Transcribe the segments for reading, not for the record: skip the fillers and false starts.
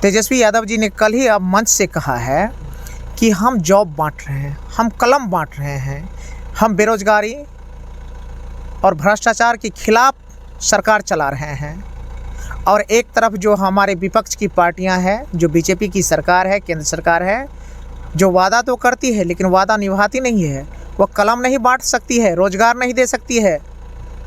तेजस्वी यादव जी ने कल ही अब मंच से कहा है कि हम जॉब बांट रहे हैं, हम कलम बांट रहे हैं, हम बेरोजगारी और भ्रष्टाचार के खिलाफ सरकार चला रहे हैं। और एक तरफ जो हमारे विपक्ष की पार्टियां हैं, जो बीजेपी की सरकार है, केंद्र सरकार है, जो वादा तो करती है लेकिन वादा निभाती नहीं है। वो कलम नहीं बांट सकती है, रोजगार नहीं दे सकती है,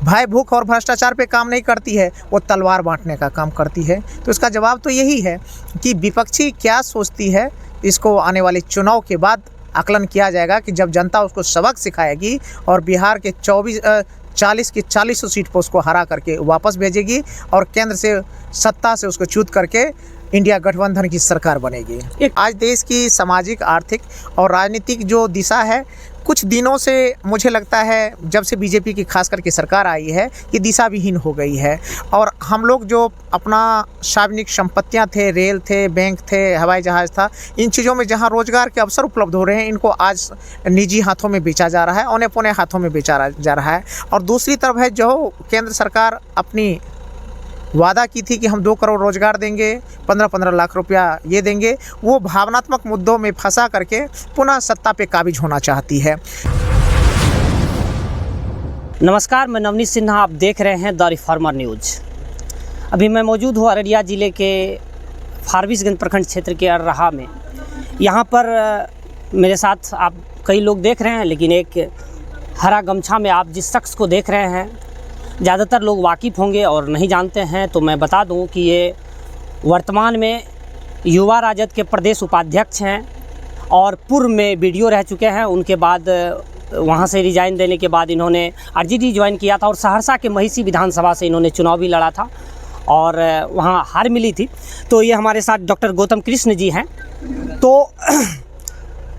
भय भूख और भ्रष्टाचार पे काम नहीं करती है, वो तलवार बांटने का काम करती है। तो इसका जवाब तो यही है कि विपक्षी क्या सोचती है, इसको आने वाले चुनाव के बाद आकलन किया जाएगा कि जब जनता उसको सबक सिखाएगी और बिहार के 40 की 40 सीट पर उसको हरा करके वापस भेजेगी और केंद्र से सत्ता से उसको च्युत करके इंडिया गठबंधन की सरकार बनेगी। आज देश की सामाजिक, आर्थिक और राजनीतिक जो दिशा है, कुछ दिनों से मुझे लगता है जब से बीजेपी की खास करके सरकार आई है, ये दिशा विहीन हो गई है। और हम लोग जो अपना सार्वजनिक संपत्तियां थे, रेल थे, बैंक थे, हवाई जहाज़ था, इन चीज़ों में जहां रोजगार के अवसर उपलब्ध हो रहे हैं, इनको आज निजी हाथों में बेचा जा रहा है, औने पौने हाथों में बेचा जा रहा है। और दूसरी तरफ है जो केंद्र सरकार अपनी वादा की थी कि हम 2 करोड़ रोजगार देंगे, 15-15 लाख रुपया ये देंगे, वो भावनात्मक मुद्दों में फंसा करके पुनः सत्ता पे काबिज होना चाहती है। नमस्कार, मैं नवनीत सिन्हा, आप देख रहे हैं द रिफॉर्मर न्यूज़। अभी मैं मौजूद हूँ अररिया ज़िले के फारबिसगंज प्रखंड क्षेत्र के अररहा में। यहाँ पर मेरे साथ आप कई लोग देख रहे हैं, लेकिन एक हरा गमछा में आप जिस शख्स को देख रहे हैं, ज़्यादातर लोग वाकिफ़ होंगे और नहीं जानते हैं, तो मैं बता दूं कि ये वर्तमान में युवा राजद के प्रदेश उपाध्यक्ष हैं और पूर्व में बीडीओ रह चुके हैं। उनके बाद वहां से रिज़ाइन देने के बाद इन्होंने आरजेडी ज्वाइन किया था और सहरसा के महिषी विधानसभा से इन्होंने चुनाव भी लड़ा था और वहां हार मिली थी। तो ये हमारे साथ डॉक्टर गौतम कृष्ण जी हैं। तो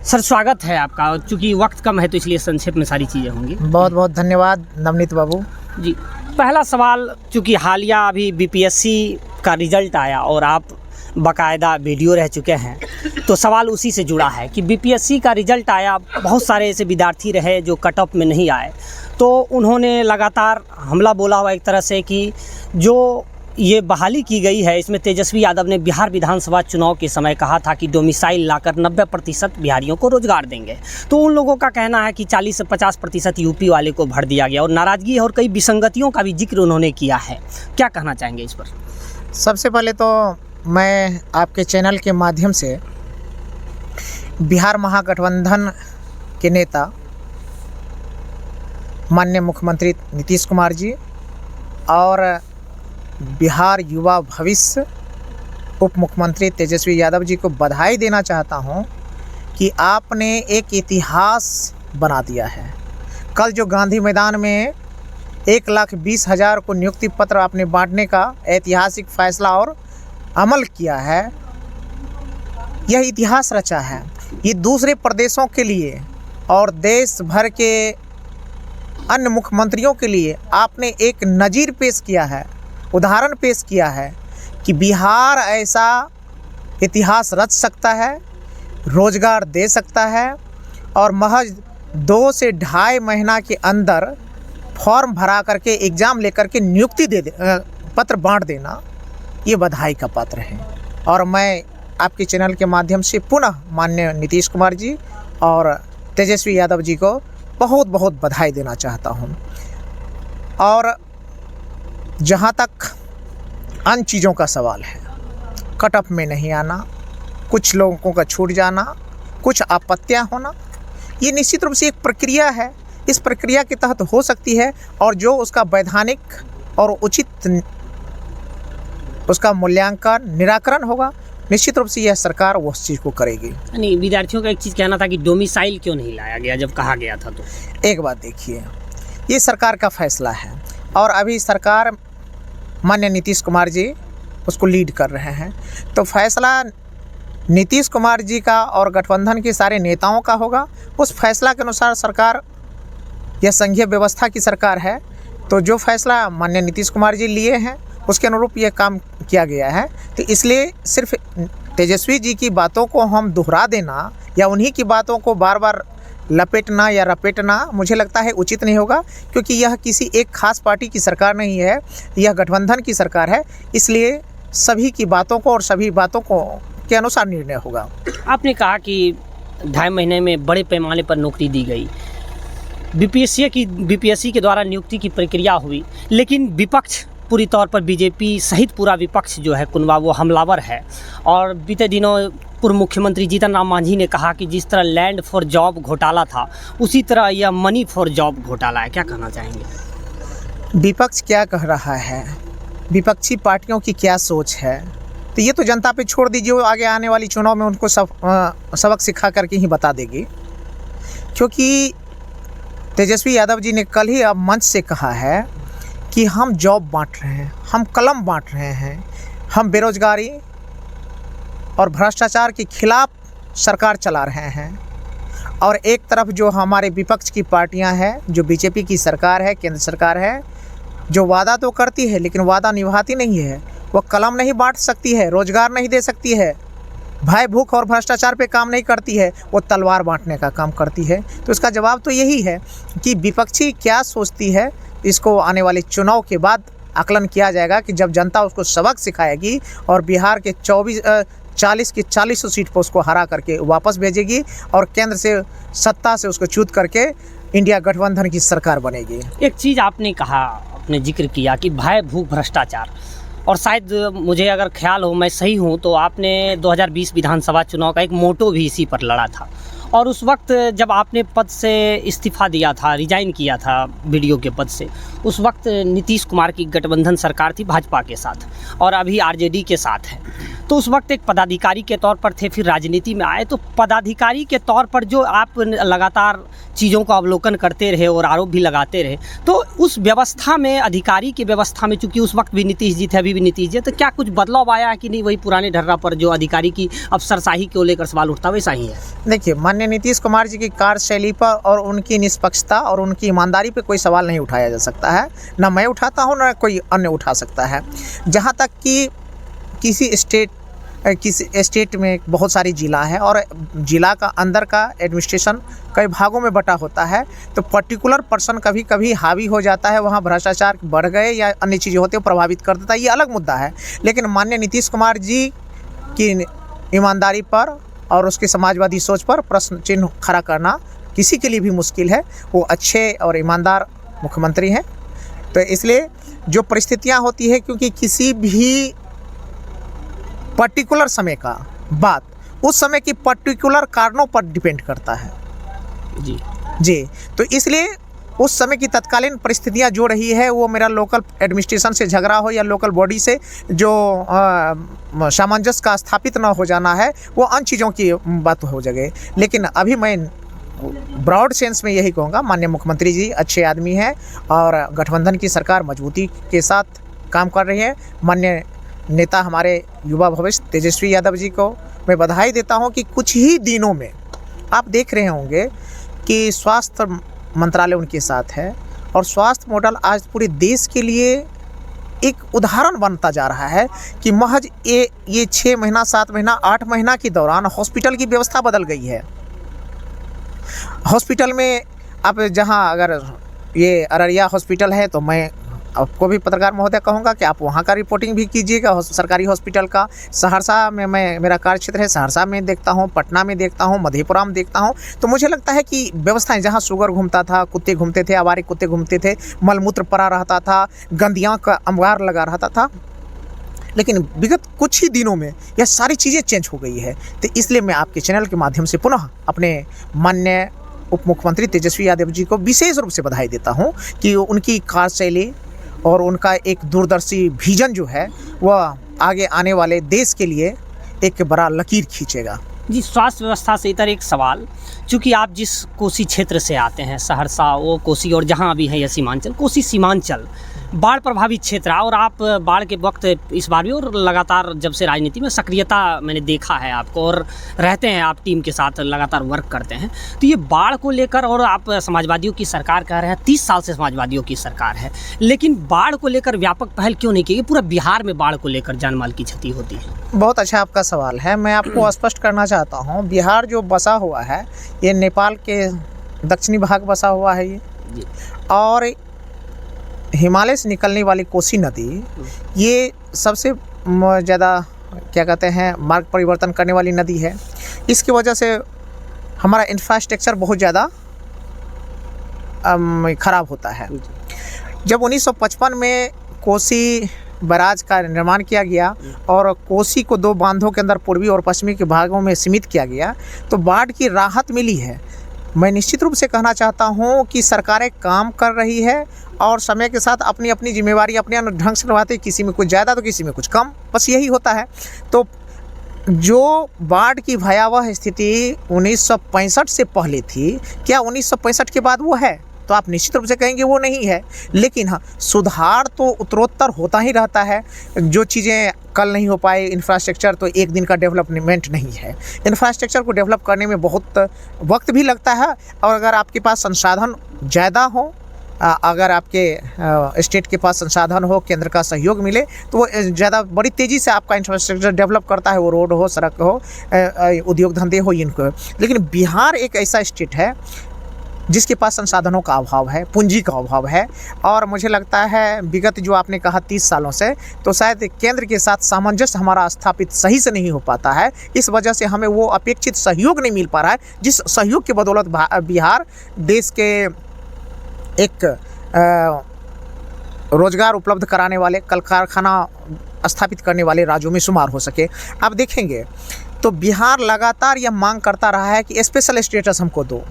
सर, स्वागत है आपका। चूँकि वक्त कम है तो इसलिए संक्षेप में सारी चीज़ें होंगी। बहुत बहुत धन्यवाद नवनीत बाबू जी। पहला सवाल, चूँकि हालिया अभी बीपीएससी का रिज़ल्ट आया और आप बाकायदा वीडियो रह चुके हैं, तो सवाल उसी से जुड़ा है कि बीपीएससी का रिज़ल्ट आया, बहुत सारे ऐसे विद्यार्थी रहे जो कट ऑफ में नहीं आए, तो उन्होंने लगातार हमला बोला हुआ एक तरह से कि जो ये बहाली की गई है, इसमें तेजस्वी यादव ने बिहार विधानसभा चुनाव के समय कहा था कि डोमिसाइल लाकर 90% बिहारियों को रोजगार देंगे। तो उन लोगों का कहना है कि 40 से 50% यूपी वाले को भर दिया गया और नाराज़गी और कई विसंगतियों का भी जिक्र उन्होंने किया है। क्या कहना चाहेंगे इस पर? सबसे पहले तो मैं आपके चैनल के माध्यम से बिहार महागठबंधन के नेता माननीय मुख्यमंत्री नीतीश कुमार जी और बिहार युवा भविष्य उप मुख्यमंत्री तेजस्वी यादव जी को बधाई देना चाहता हूं कि आपने एक इतिहास बना दिया है। कल जो गांधी मैदान में 1,20,000 को नियुक्ति पत्र आपने बांटने का ऐतिहासिक फैसला और अमल किया है, यह इतिहास रचा है। ये दूसरे प्रदेशों के लिए और देश भर के अन्य मुख्यमंत्रियों के लिए आपने एक नज़ीर पेश किया है, उदाहरण पेश किया है कि बिहार ऐसा इतिहास रच सकता है, रोजगार दे सकता है और महज 2 से ढाई महीना के अंदर फॉर्म भरा करके एग्ज़ाम लेकर के नियुक्ति पत्र बांट देना, ये बधाई का पात्र है। और मैं आपके चैनल के माध्यम से पुनः माननीय नीतीश कुमार जी और तेजस्वी यादव जी को बहुत बहुत बधाई देना चाहता हूँ। और जहाँ तक अन्य चीज़ों का सवाल है, कट ऑफ में नहीं आना, कुछ लोगों का छूट जाना, कुछ आपत्तियाँ होना, ये निश्चित रूप से एक प्रक्रिया है। इस प्रक्रिया के तहत हो सकती है और जो उसका वैधानिक और उचित उसका मूल्यांकन, निराकरण होगा, निश्चित रूप से यह सरकार उस चीज़ को करेगी। नहीं, विद्यार्थियों का एक चीज़ कहना था कि डोमिसाइल क्यों नहीं लाया गया जब कहा गया था। तो एक बात देखिए, ये सरकार का फैसला है और अभी सरकार माननीय नीतीश कुमार जी उसको लीड कर रहे हैं, तो फैसला नीतीश कुमार जी का और गठबंधन के सारे नेताओं का होगा। उस फैसला के अनुसार सरकार, यह संघीय व्यवस्था की सरकार है, तो जो फैसला माननीय नीतीश कुमार जी लिए हैं उसके अनुरूप यह काम किया गया है। तो इसलिए सिर्फ तेजस्वी जी की बातों को हम दोहरा देना या उन्हीं की बातों को बार बार लपेटना या रपेटना मुझे लगता है उचित नहीं होगा, क्योंकि यह किसी एक खास पार्टी की सरकार नहीं है, यह गठबंधन की सरकार है। इसलिए सभी की बातों को और सभी बातों को के अनुसार निर्णय होगा। आपने कहा कि 2.5 महीने में बड़े पैमाने पर नौकरी दी गई, बीपीएससी के द्वारा नियुक्ति की प्रक्रिया हुई, लेकिन विपक्ष पूरी तौर पर बीजेपी सहित पूरा विपक्ष जो है कुनबा वो हमलावर है। और बीते दिनों पूर्व मुख्यमंत्री जीतन राम मांझी ने कहा कि जिस तरह लैंड फॉर जॉब घोटाला था उसी तरह यह मनी फॉर जॉब घोटाला है। क्या कहना चाहेंगे? विपक्ष क्या कह रहा है, विपक्षी पार्टियों की क्या सोच है, तो ये तो जनता पे छोड़ दीजिए, वो आगे आने वाली चुनाव में उनको सबक सिखा करके ही बता देगी। क्योंकि तेजस्वी यादव जी ने कल ही अब मंच से कहा है कि हम जॉब बांट रहे हैं, हम कलम बांट रहे हैं, हम बेरोजगारी और भ्रष्टाचार के खिलाफ सरकार चला रहे हैं। और एक तरफ जो हमारे विपक्ष की पार्टियां हैं, जो बीजेपी की सरकार है, केंद्र सरकार है, जो वादा तो करती है लेकिन वादा निभाती नहीं है। वो कलम नहीं बांट सकती है, रोजगार नहीं दे सकती है, भय भूख और भ्रष्टाचार पे काम नहीं करती है, वो तलवार बांटने का काम करती है। तो इसका जवाब तो यही है कि विपक्षी क्या सोचती है, इसको आने वाले चुनाव के बाद आकलन किया जाएगा कि जब जनता उसको सबक सिखाएगी और बिहार के 40 की 40 सीट पर उसको हरा करके वापस भेजेगी और केंद्र से सत्ता से उसको च्युत करके इंडिया गठबंधन की सरकार बनेगी। एक चीज़ आपने कहा, आपने जिक्र किया कि भय भूख भ्रष्टाचार, और शायद मुझे अगर ख्याल हो, मैं सही हूँ तो आपने 2020 विधानसभा चुनाव का एक मोटो भी इसी पर लड़ा था। और उस वक्त जब आपने पद से इस्तीफ़ा दिया था, रिजाइन किया था बीडीओ के पद से, उस वक्त नीतीश कुमार की गठबंधन सरकार थी भाजपा के साथ और अभी आरजेडी के साथ है। तो उस वक्त एक पदाधिकारी के तौर पर थे, फिर राजनीति में आए। तो पदाधिकारी के तौर पर जो आप लगातार चीज़ों का अवलोकन करते रहे और आरोप भी लगाते रहे, तो उस व्यवस्था में, अधिकारी की व्यवस्था में, चूँकि उस वक्त भी नीतीश जी थे, अभी भी नीतीश जी, तो क्या कुछ बदलाव आया है कि नहीं? वही पुराने ढर्रा पर जो अधिकारी की अफसरशाही को लेकर सवाल उठता वैसा ही है? देखिए, माननीय नीतीश कुमार जी की कार्यशैली पर और उनकी निष्पक्षता और उनकी ईमानदारी पर कोई सवाल नहीं उठाया जा सकता है। ना मैं उठाता हूँ, ना कोई अन्य उठा सकता है। जहाँ तक कि किसी स्टेट में बहुत सारी ज़िला है और ज़िला का अंदर का एडमिनिस्ट्रेशन कई भागों में बटा होता है, तो पर्टिकुलर पर्सन कभी कभी हावी हो जाता है, वहाँ भ्रष्टाचार बढ़ गए या अन्य चीज़ें होती है, प्रभावित कर देता है, ये अलग मुद्दा है। लेकिन माननीय नीतीश कुमार जी की ईमानदारी पर और उसकी समाजवादी सोच पर प्रश्न चिन्ह खड़ा करना किसी के लिए भी मुश्किल है। वो अच्छे और ईमानदार मुख्यमंत्री हैं। तो इसलिए जो परिस्थितियाँ होती है, क्योंकि किसी भी पर्टिकुलर समय का बात उस समय की पर्टिकुलर कारणों पर डिपेंड करता है जी। तो इसलिए उस समय की तत्कालीन परिस्थितियां जो रही है, वो मेरा लोकल एडमिनिस्ट्रेशन से झगड़ा हो या लोकल बॉडी से जो सामंजस्य का स्थापित ना हो जाना है, वो अन्य चीज़ों की बात हो जाए। लेकिन अभी मैं ब्रॉड सेंस में यही कहूँगा, माननीय मुख्यमंत्री जी अच्छे आदमी हैं और गठबंधन की सरकार मजबूती के साथ काम कर रही है। माननीय नेता हमारे युवा भविष्य तेजस्वी यादव जी को मैं बधाई देता हूं कि कुछ ही दिनों में आप देख रहे होंगे कि स्वास्थ्य मंत्रालय उनके साथ है और स्वास्थ्य मॉडल आज पूरे देश के लिए एक उदाहरण बनता जा रहा है कि महज ये 6 महीना, 7 महीना, 8 महीना के दौरान हॉस्पिटल की व्यवस्था बदल गई है। हॉस्पिटल में आप जहां अगर ये अररिया हॉस्पिटल है, तो मैं आपको भी पत्रकार महोदय कहूँगा कि आप वहाँ का रिपोर्टिंग भी कीजिएगा सरकारी हॉस्पिटल का। सहरसा में मेरा कार्य क्षेत्र है, सहरसा में देखता हूँ, पटना में देखता हूँ, मधेपुरा में देखता हूँ। तो मुझे लगता है कि व्यवस्थाएं, जहाँ शुगर घूमता था, कुत्ते घूमते थे, आवारे कुत्ते घूमते थे, मलमूत्र पड़ा रहता था, गंदियाँ का अंबार लगा रहता था, लेकिन विगत कुछ ही दिनों में यह सारी चीज़ें चेंज हो गई है। तो इसलिए मैं आपके चैनल के माध्यम से पुनः अपने माननीय उप मुख्यमंत्री तेजस्वी यादव जी को विशेष रूप से बधाई देता हूँ कि उनकी कार्यशैली और उनका एक दूरदर्शी विजन जो है, वह आगे आने वाले देश के लिए एक बड़ा लकीर खींचेगा। जी, स्वास्थ्य व्यवस्था से इतर एक सवाल, चूँकि आप जिस कोसी क्षेत्र से आते हैं, सहरसा, वो कोसी, और जहाँ अभी है यह सीमांचल, कोसी सीमांचल बाढ़ प्रभावित क्षेत्र है, और आप बाढ़ के वक्त इस बार भी और लगातार जब से राजनीति में सक्रियता मैंने देखा है आपको, और रहते हैं आप टीम के साथ लगातार वर्क करते हैं, तो ये बाढ़ को लेकर, और आप समाजवादियों की सरकार कह रहे हैं, 30 साल से समाजवादियों की सरकार है, लेकिन बाढ़ को लेकर व्यापक पहल क्यों नहीं की? पूरा बिहार में बाढ़ को लेकर जानमाल की क्षति होती है। बहुत अच्छा आपका सवाल है। मैं आपको स्पष्ट करना चाहता हूँ, बिहार जो बसा हुआ है, ये नेपाल के दक्षिणी भाग बसा हुआ है ये जी। और हिमालय से निकलने वाली कोसी नदी, ये सबसे ज़्यादा क्या कहते हैं मार्ग परिवर्तन करने वाली नदी है। इसकी वजह से हमारा इंफ्रास्ट्रक्चर बहुत ज़्यादा ख़राब होता है। जब 1955 में कोसी बैराज का निर्माण किया गया और कोसी को 2 बांधों के अंदर पूर्वी और पश्चिमी के भागों में सीमित किया गया तो बाढ़ की राहत मिली है। मैं निश्चित रूप से कहना चाहता हूं कि सरकारें काम कर रही है और समय के साथ अपनी अपनी जिम्मेवारी अपने ढंग से निभाते, किसी में कुछ ज़्यादा तो किसी में कुछ कम, बस यही होता है। तो जो बाढ़ की भयावह स्थिति 1965 से पहले थी, क्या 1965 के बाद वो है? तो आप निश्चित रूप से कहेंगे वो नहीं है। लेकिन हाँ, सुधार तो उत्तरोत्तर होता ही रहता है। जो चीज़ें कल नहीं हो पाए, इंफ्रास्ट्रक्चर तो एक दिन का डेवलपमेंट नहीं है। इंफ्रास्ट्रक्चर को डेवलप करने में बहुत वक्त भी लगता है और अगर आपके पास संसाधन ज़्यादा हो, अगर आपके स्टेट के पास संसाधन हो, केंद्र का सहयोग मिले तो वो ज़्यादा बड़ी तेज़ी से आपका इंफ्रास्ट्रक्चर डेवलप करता है। वो रोड हो, सड़क हो, उद्योग धंधे हो, इनको। लेकिन बिहार एक ऐसा स्टेट है जिसके पास संसाधनों का अभाव है, पूंजी का अभाव है और मुझे लगता है विगत जो आपने कहा 30 सालों से, तो शायद केंद्र के साथ सामंजस्य हमारा स्थापित सही से नहीं हो पाता है। इस वजह से हमें वो अपेक्षित सहयोग नहीं मिल पा रहा है, जिस सहयोग की बदौलत बिहार देश के एक रोजगार उपलब्ध कराने वाले, कल कारखाना स्थापित करने वाले राज्यों में शुमार हो सके। आप देखेंगे तो बिहार लगातार यह मांग करता रहा है कि स्पेशल स्टेटस हमको दो,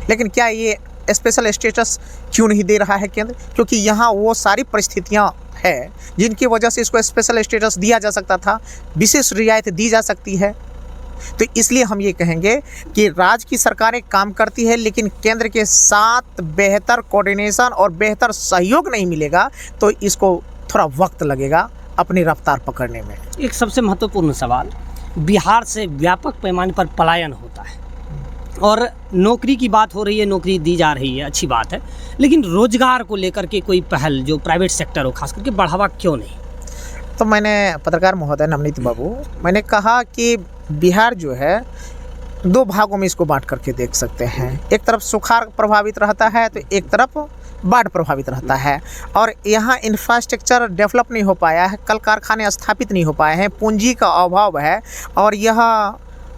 लेकिन क्या ये स्पेशल स्टेटस क्यों नहीं दे रहा है केंद्र? क्योंकि यहाँ वो सारी परिस्थितियाँ हैं जिनकी वजह से इसको स्पेशल स्टेटस दिया जा सकता था, विशेष रियायत दी जा सकती है। तो इसलिए हम ये कहेंगे कि राज्य की सरकारें काम करती है, लेकिन केंद्र के साथ बेहतर कोऑर्डिनेशन और बेहतर सहयोग नहीं मिलेगा तो इसको थोड़ा वक्त लगेगा अपनी रफ्तार पकड़ने में। एक सबसे महत्वपूर्ण सवाल, बिहार से व्यापक पैमाने पर पलायन होता है और नौकरी की बात हो रही है, नौकरी दी जा रही है, अच्छी बात है, लेकिन रोजगार को लेकर के कोई पहल जो प्राइवेट सेक्टर हो खास करके बढ़ावा क्यों नहीं? तो मैंने पत्रकार महोदय नवनीत बाबू, मैंने कहा कि बिहार जो है 2 भागों में इसको बांट करके देख सकते हैं। एक तरफ सुखाड़ प्रभावित रहता है तो एक तरफ बाढ़ प्रभावित रहता है और यहाँ इंफ्रास्ट्रक्चर डेवलप नहीं हो पाया है, कल कारखाने स्थापित नहीं हो पाए हैं, पूंजी का अभाव है और यह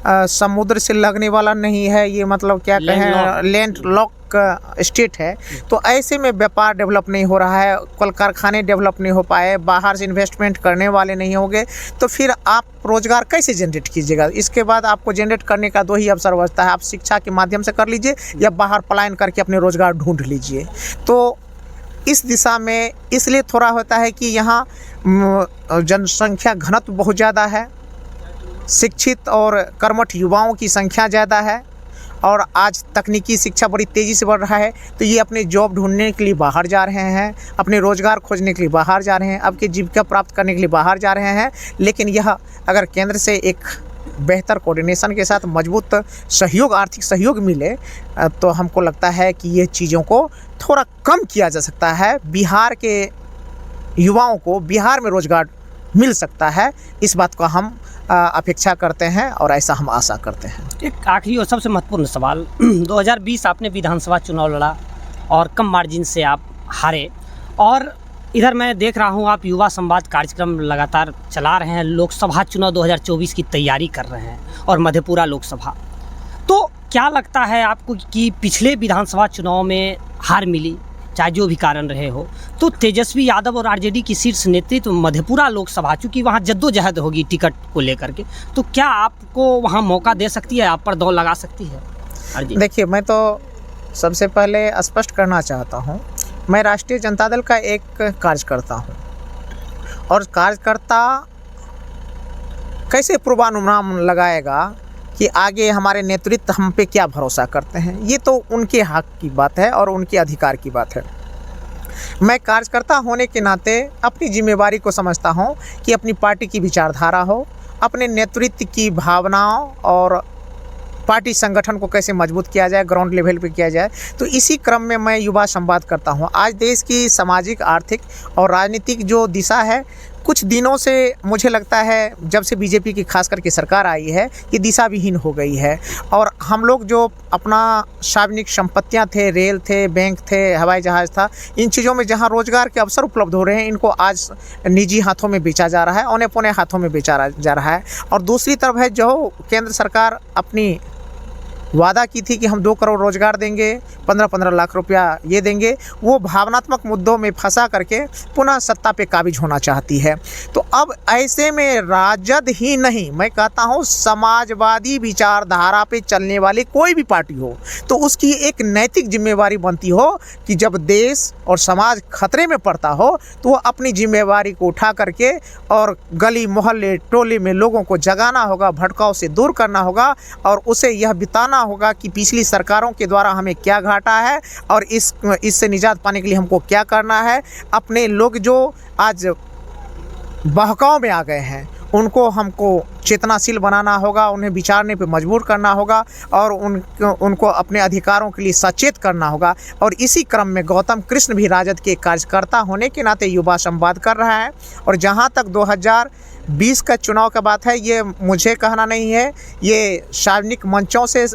समुद्र से लगने वाला नहीं है, ये मतलब क्या कहें लैंडलॉक स्टेट है। तो ऐसे में व्यापार डेवलप नहीं हो रहा है, कल कारखाने डेवलप नहीं हो पाए, बाहर से इन्वेस्टमेंट करने वाले नहीं होंगे, तो फिर आप रोज़गार कैसे जनरेट कीजिएगा? इसके बाद आपको जनरेट करने का 2 ही अवसर बचता है, आप शिक्षा के माध्यम से कर लीजिए या बाहर पलायन करके अपने रोज़गार ढूंढ लीजिए। तो इस दिशा में इसलिए थोड़ा होता है कि यहाँ जनसंख्या घनत्व बहुत ज़्यादा है, शिक्षित और कर्मठ युवाओं की संख्या ज़्यादा है और आज तकनीकी शिक्षा बड़ी तेज़ी से बढ़ रहा है, तो ये अपने जॉब ढूंढने के लिए बाहर जा रहे हैं, अपने रोज़गार खोजने के लिए बाहर जा रहे हैं, अब की जीविका प्राप्त करने के लिए बाहर जा रहे हैं। लेकिन यह अगर केंद्र से एक बेहतर कोऑर्डिनेशन के साथ मजबूत सहयोग, आर्थिक सहयोग मिले तो हमको लगता है कि ये चीज़ों को थोड़ा कम किया जा सकता है। बिहार के युवाओं को बिहार में रोज़गार मिल सकता है, इस बात का हम अपेक्षा करते हैं और ऐसा हम आशा करते हैं। एक आखिरी और सबसे महत्वपूर्ण सवाल, 2020 आपने विधानसभा चुनाव लड़ा और कम मार्जिन से आप हारे और इधर मैं देख रहा हूँ आप युवा संवाद कार्यक्रम लगातार चला रहे हैं, लोकसभा चुनाव 2024 की तैयारी कर रहे हैं और मधेपुरा लोकसभा। तो क्या लगता है आपको कि पिछले विधानसभा चुनाव में हार मिली, चाहे जो भी कारण रहे हो, तो तेजस्वी यादव और आरजेडी की शीर्ष नेतृत्व मधेपुरा लोकसभा, चूँकि वहाँ जद्दोजहद होगी टिकट को लेकर के, तो क्या आपको वहाँ मौका दे सकती है, आप पर दौड़ लगा सकती है आरजेडी? देखिए, मैं तो सबसे पहले स्पष्ट करना चाहता हूँ, मैं राष्ट्रीय जनता दल का एक कार्यकर्ता हूँ और कार्यकर्ता कैसे पूर्वानुमान लगाएगा कि आगे हमारे नेतृत्व हम पे क्या भरोसा करते हैं? ये तो उनके हक की बात है और उनके अधिकार की बात है। मैं कार्यकर्ता होने के नाते अपनी जिम्मेवारी को समझता हूँ कि अपनी पार्टी की विचारधारा हो, अपने नेतृत्व की भावनाओं और पार्टी संगठन को कैसे मजबूत किया जाए, ग्राउंड लेवल पे किया जाए। तो इसी क्रम में मैं युवा संवाद करता हूँ। आज देश की सामाजिक, आर्थिक और राजनीतिक जो दिशा है, कुछ दिनों से मुझे लगता है जब से बीजेपी की खास करके सरकार आई है ये दिशा विहीन हो गई है। और हम लोग जो अपना सार्वजनिक संपत्तियां थे, रेल थे, बैंक थे, हवाई जहाज़ था, इन चीज़ों में जहां रोज़गार के अवसर उपलब्ध हो रहे हैं इनको आज निजी हाथों में बेचा जा रहा है, औने पौने हाथों में बेचा जा रहा है। और दूसरी तरफ है जो केंद्र सरकार अपनी वादा की थी कि हम 2 करोड़ रोज़गार देंगे, 15-15 लाख रुपया ये देंगे, वो भावनात्मक मुद्दों में फंसा करके पुनः सत्ता पे काबिज होना चाहती है। तो अब ऐसे में राजद ही नहीं, मैं कहता हूँ समाजवादी विचारधारा पे चलने वाली कोई भी पार्टी हो तो उसकी एक नैतिक जिम्मेवारी बनती हो कि जब देश और समाज खतरे में पड़ता हो तो वो अपनी जिम्मेवारी को उठा करके और गली मोहल्ले टोले में लोगों को जगाना होगा, भटकाव से दूर करना होगा और उसे यह बिताना होगा कि पिछली सरकारों के द्वारा हमें क्या घाटा है और इससे निजात पाने के लिए हमको क्या करना है। अपने लोग जो आज बहकाव में आ गए हैं उनको हमको चेतनाशील बनाना होगा, उन्हें विचारने पे मजबूर करना होगा और उनको अपने अधिकारों के लिए सचेत करना होगा। और इसी क्रम में गौतम कृष्ण भी राजद के कार्यकर्ता होने के नाते युवा संवाद कर रहा है। और जहाँ तक 2020 का चुनाव का बात है, ये मुझे कहना नहीं है, ये सार्वजनिक मंचों से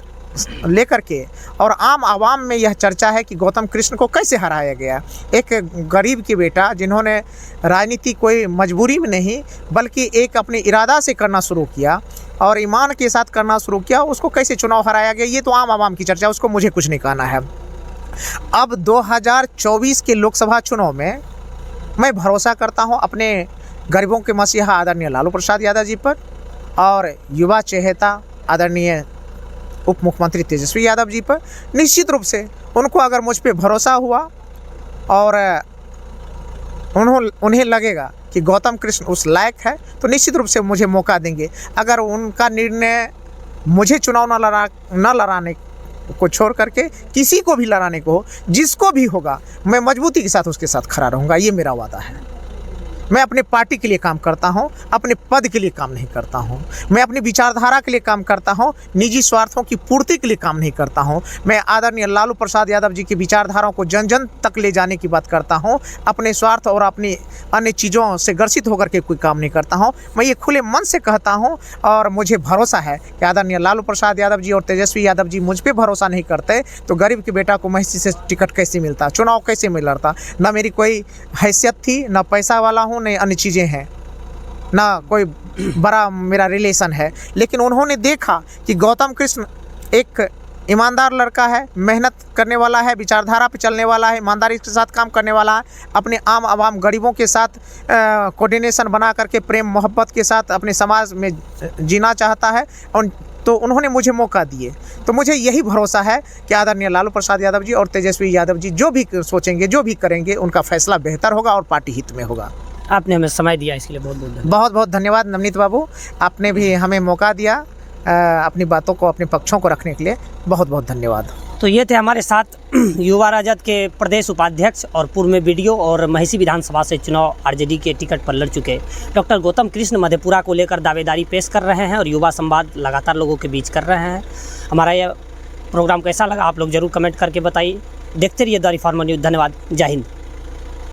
लेकर के और आम आवाम में यह चर्चा है कि गौतम कृष्ण को कैसे हराया गया। एक गरीब की बेटा जिन्होंने राजनीति कोई मजबूरी में नहीं बल्कि एक अपने इरादा से करना शुरू किया और ईमान के साथ करना शुरू किया, उसको कैसे चुनाव हराया गया ये तो आम आवाम की चर्चा है, उसको मुझे कुछ नहीं कहना है। अब 2024 के लोकसभा चुनाव में मैं भरोसा करता हूँ अपने गरीबों के मसीहा आदरणीय लालू प्रसाद यादव जी पर और युवा चहेता आदरणीय उप मुख्यमंत्री तेजस्वी यादव जी पर। निश्चित रूप से उनको अगर मुझ पे भरोसा हुआ और उन्हें लगेगा कि गौतम कृष्ण उस लायक है तो निश्चित रूप से मुझे मौका देंगे। अगर उनका निर्णय मुझे चुनाव न लड़ाने को छोड़ करके किसी को भी लड़ाने को हो, जिसको भी होगा, मैं मजबूती के साथ उसके साथ खड़ा रहूँगा, ये मेरा वादा है। मैं अपने पार्टी के लिए काम करता हूं, अपने पद के लिए काम नहीं करता हूं। मैं अपनी विचारधारा के लिए काम करता हूं, निजी स्वार्थों की पूर्ति के लिए काम नहीं करता हूं। मैं आदरणीय लालू प्रसाद यादव जी की विचारधाराओं को जन जन तक ले जाने की बात करता हूं। अपने स्वार्थ और अपनी अन्य चीज़ों से ग्रसित होकर के कोई काम नहीं करता हूं। मैं ये खुले मन से कहता हूं और मुझे भरोसा है कि आदरणीय लालू प्रसाद यादव जी और तेजस्वी यादव जी मुझ पर भरोसा नहीं करते तो गरीब के बेटा को महिषी से टिकट कैसे मिलता, चुनाव कैसे में लड़ता। ना मेरी कोई हैसियत थी, ना पैसा वाला हूँ, नहीं अन्य चीज़ें हैं, ना कोई बड़ा मेरा रिलेशन है। लेकिन उन्होंने देखा कि गौतम कृष्ण एक ईमानदार लड़का है, मेहनत करने वाला है, विचारधारा पे चलने वाला है, ईमानदारी के साथ काम करने वाला है, अपने आम आवाम गरीबों के साथ कोऑर्डिनेशन बना करके प्रेम मोहब्बत के साथ अपने समाज में जीना चाहता है। और तो उन्होंने मुझे मौका दिए तो मुझे यही भरोसा है कि आदरणीय लालू प्रसाद यादव जी और तेजस्वी यादव जी जो भी सोचेंगे, जो भी करेंगे, उनका फैसला बेहतर होगा और पार्टी हित में होगा। आपने हमें समय दिया इसके लिए बहुत बहुत धन्यवाद नवनीत बाबू। आपने भी हमें मौका दिया अपनी बातों को, अपने पक्षों को रखने के लिए बहुत बहुत धन्यवाद। तो ये थे हमारे साथ युवा राजद के प्रदेश उपाध्यक्ष और पूर्व में बीडीओ और महिषी विधानसभा से चुनाव आरजेडी के टिकट पर लड़ चुके डॉक्टर गौतम कृष्ण मधेपुरा को लेकर दावेदारी पेश कर रहे हैं और युवा संवाद लगातार लोगों के बीच कर रहे हैं। हमारा यह प्रोग्राम कैसा लगा आप लोग ज़रूर कमेंट करके बताइए। देखते रहिए द रिफॉर्मर न्यूज़। धन्यवाद। जय हिंद।